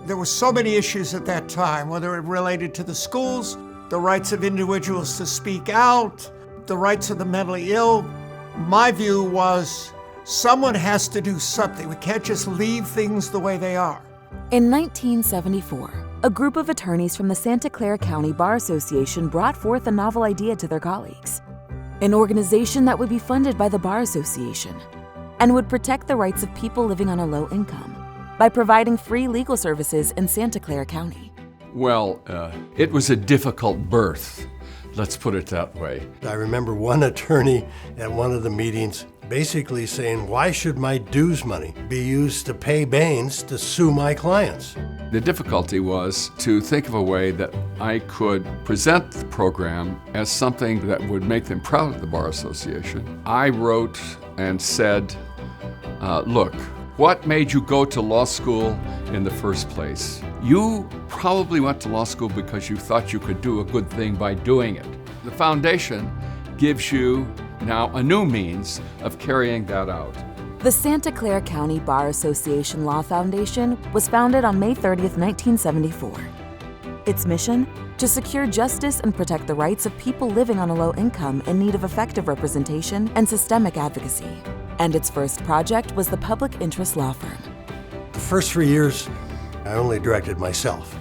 There were so many issues at that time, whether it related to the schools, the rights of individuals to speak out, the rights of the mentally ill. My view was someone has to do something. We can't just leave things the way they are. In 1974, a group of attorneys from the Santa Clara County Bar Association brought forth a novel idea to their colleagues. An organization that would be funded by the Bar Association and would protect the rights of people living on a low income by providing free legal services in Santa Clara County. Well, it was a difficult birth, let's put it that way. I remember one attorney at one of the meetings basically saying, why should my dues money be used to pay Baines to sue my clients? The difficulty was to think of a way that I could present the program as something that would make them proud of the Bar Association. I wrote and said, look, what made you go to law school in the first place? You probably went to law school because you thought you could do a good thing by doing it. The foundation gives you now a new means of carrying that out. The Santa Clara County Bar Association Law Foundation was founded on May 30th, 1974. Its mission? To secure justice and protect the rights of people living on a low income in need of effective representation and systemic advocacy. And its first project was the public interest law firm. The first 3 years, I only directed myself.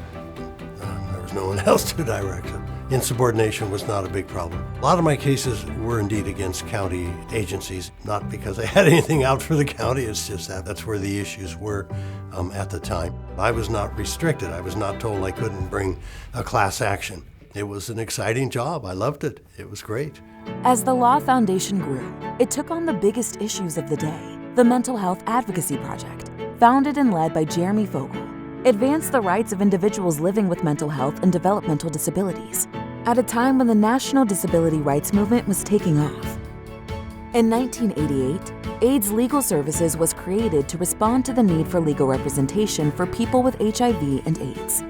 There was no one else to direct it. Insubordination was not a big problem. A lot of my cases were indeed against county agencies, not because I had anything out for the county, it's just that that's where the issues were at the time. I was not restricted. I was not told I couldn't bring a class action. It was an exciting job. I loved it. It was great. As the Law Foundation grew, it took on the biggest issues of the day. The Mental Health Advocacy Project, founded and led by Jeremy Fogel, advanced the rights of individuals living with mental health and developmental disabilities at a time when the national disability rights movement was taking off. In 1988, AIDS Legal Services was created to respond to the need for legal representation for people with HIV and AIDS.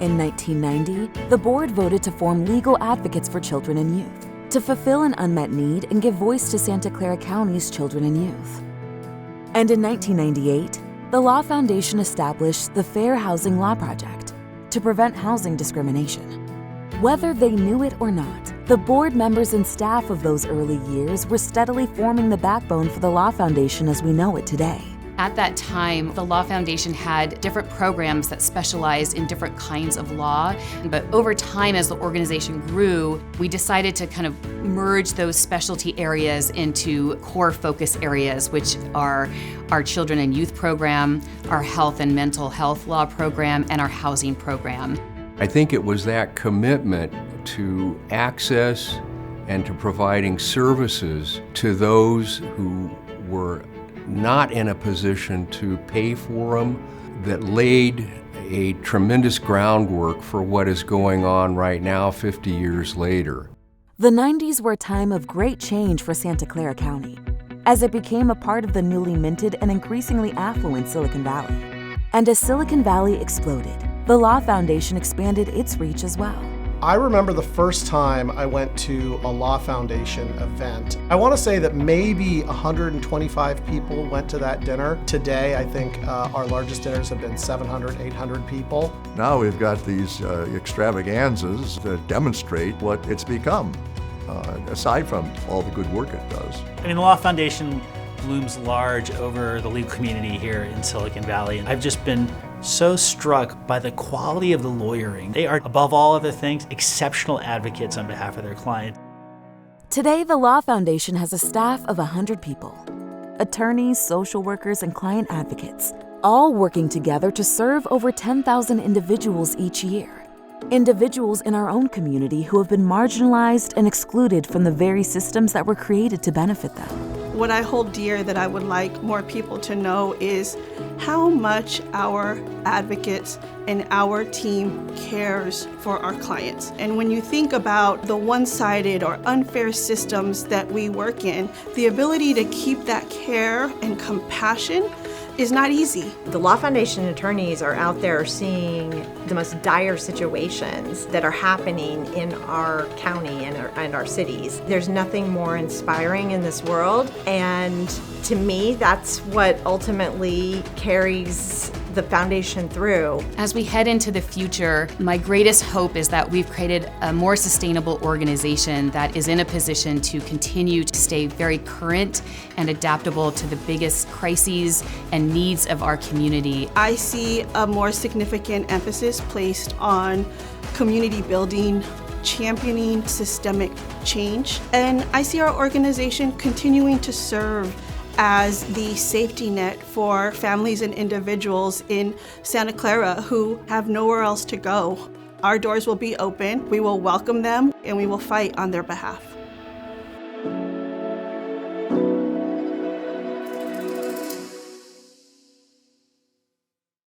In 1990, the board voted to form Legal Advocates for Children and Youth to fulfill an unmet need and give voice to Santa Clara County's children and youth. And in 1998, the Law Foundation established the Fair Housing Law Project to prevent housing discrimination. Whether they knew it or not, the board members and staff of those early years were steadily forming the backbone for the Law Foundation as we know it today. At that time, the Law Foundation had different programs that specialized in different kinds of law. But over time, as the organization grew, we decided to kind of merge those specialty areas into core focus areas, which are our children and youth program, our health and mental health law program, and our housing program. I think it was that commitment to access and to providing services to those who were not in a position to pay for them that laid a tremendous groundwork for what is going on right now 50 years later. The 90s were a time of great change for Santa Clara County as it became a part of the newly minted and increasingly affluent Silicon Valley. And as Silicon Valley exploded, the Law Foundation expanded its reach as well. I remember the first time I went to a Law Foundation event. I want to say that maybe 125 people went to that dinner. Today, I think our largest dinners have been 700, 800 people. Now we've got these extravaganzas that demonstrate what it's become, aside from all the good work it does. I mean, the Law Foundation looms large over the legal community here in Silicon Valley. I've just been so struck by the quality of the lawyering. They are, above all other things, exceptional advocates on behalf of their clients. Today, the Law Foundation has a staff of 100 people, attorneys, social workers, and client advocates, all working together to serve over 10,000 individuals each year. Individuals in our own community who have been marginalized and excluded from the very systems that were created to benefit them. What I hold dear that I would like more people to know is how much our advocates and our team cares for our clients. And when you think about the one-sided or unfair systems that we work in, the ability to keep that care and compassion is not easy. The Law Foundation attorneys are out there seeing the most dire situations that are happening in our county and our cities. There's nothing more inspiring in this world, and to me, that's what ultimately carries the foundation through. As we head into the future, my greatest hope is that we've created a more sustainable organization that is in a position to continue to stay very current and adaptable to the biggest crises and needs of our community. I see a more significant emphasis placed on community building, championing systemic change, and I see our organization continuing to serve as the safety net for families and individuals in Santa Clara who have nowhere else to go. Our doors will be open, we will welcome them, and we will fight on their behalf.